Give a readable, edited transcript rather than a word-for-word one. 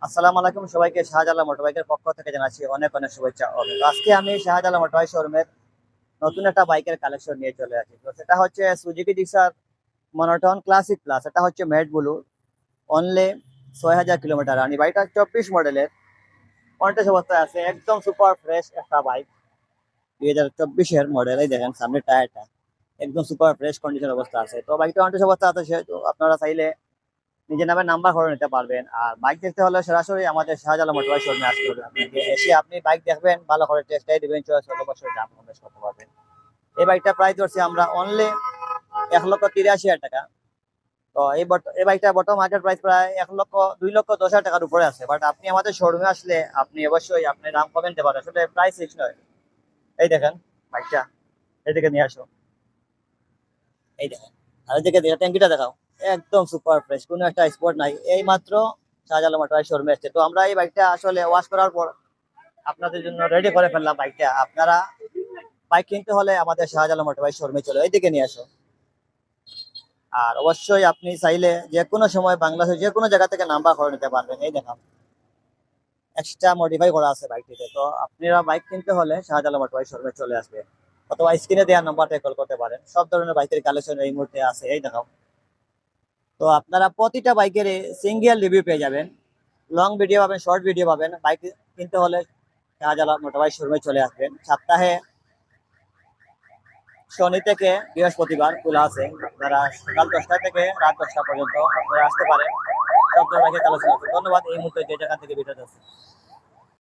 আসসালামু আলাইকুম সবাইকে শাহজালাল মোটরবাইকের পক্ষ থেকে জানাচ্ছি অনেক অনেক শুভেচ্ছা তো আজকে আমি শাহজালাল মোটরবাইক শোরুমের নতুন একটা বাইকের কালেকশন নিয়ে চলে আসি। তো সেটা হচ্ছে Suzuki Gixxer monotone classic plus. এটা হচ্ছে ম্যাট ব্লু, অনলি ৬,০০০ কিলোমিটার রানি। বাইকটা ২৪ মডেলের, কন্টেস্ট অবস্থায় আছে, একদম সুপার ফ্রেশ একটা বাইক। ২০২৪-এর মডেল। এই দেখেন সামনের টায়ারটা একদম সুপার ফ্রেশ কন্ডিশন অবস্থা আছে। তো বাইকটা কন্টেস্ট অবস্থা আছে, সেহেতু আপনারা চাইলে নিজের নামে নাম্বার করে নিতে পারবেন। আর বাইক দেখতে হলে সরাসরি আমাদের শাহজালাল মোটরবাইক শোরুমে আসতে হবে। আপনাকে এসে আপনি বাইক দেখবেন, ভালো করে টেস্ট ড্রাইভ দিবেন, চয়েস হলে অবশ্যই দাম কম বেশ করতে পারবেন। এই বাইকটা প্রাইস ধরছি আমরা অনলি ১,৮৩,০০০ টাকা। তো এই বাইকটা বর্তমান মার্কেট প্রাইস প্রায় ১,২,১০,০০০ টাকার উপরে আছে। বাট আপনি আমাদের শোরুমে আসলে আপনি অবশ্যই আপনি দাম কমে নিতে পারেন। আসলে প্রাইস ফিক্স নয়। এই দেখেন বাইকটা, এদিকে নিয়ে আসো। এই দেখেন, আর এদিকে ট্যাঙ্কিটা দেখাও, একদম সুপার ফ্রেশ, কোনো একটা স্পট নাই। এই মাত্র শাহজালাল মোটরবাইক শোরুমে এসছে। তো আমরা এই বাইকটা আসলে ওয়াশ করার পর আপনাদের জন্য রেডি করে ফেললাম বাইকটা। আপনারা বাইক কিনতে হলে আমাদের শাহজালাল মোটরবাইক শোরুমে চলো, এইদিকে নিয়ে আসো। আর অবশ্যই আপনি চাইলে যে কোনো সময় বাংলাদেশের যে কোনো জায়গা থেকে নাম্বার করে নিতে পারবেন। এই দেখাম এক্সট্রা মডিফাই করা আছে বাইকটিতে। তো আপনারা বাইক কিনতে হলে শাহজালাল মোটরবাইক শোরুমে চলে আসবে, অথবা স্ক্রিনে দেওয়ার নাম্বারটা কল করতে পারেন। সব ধরনের বাইকের কালেকশন এই মুহূর্তে আছে। এই দেখাও। তো আপনারা প্রতিটা বাইকের সিঙ্গেল রিভিউ পেয়ে যাবেন, লং ভিডিও পাবেন, শর্ট ভিডিও পাবেন। বাইক কিনতে হলে শাহজালাল মোটরবাইক শোরুমে চলে আসবেন। সপ্তাহে শনি থেকে বৃহস্পতিবার খোলা আছে। আপনারা সকাল ১০টা থেকে রাত ১০টা পর্যন্ত আপনারা আসতে পারেন। সব ধরনের বাইকের কালেকশন আছে। ধন্যবাদ। এই মুহূর্তে যে জায়গা থেকে ভিডিওটা আছে।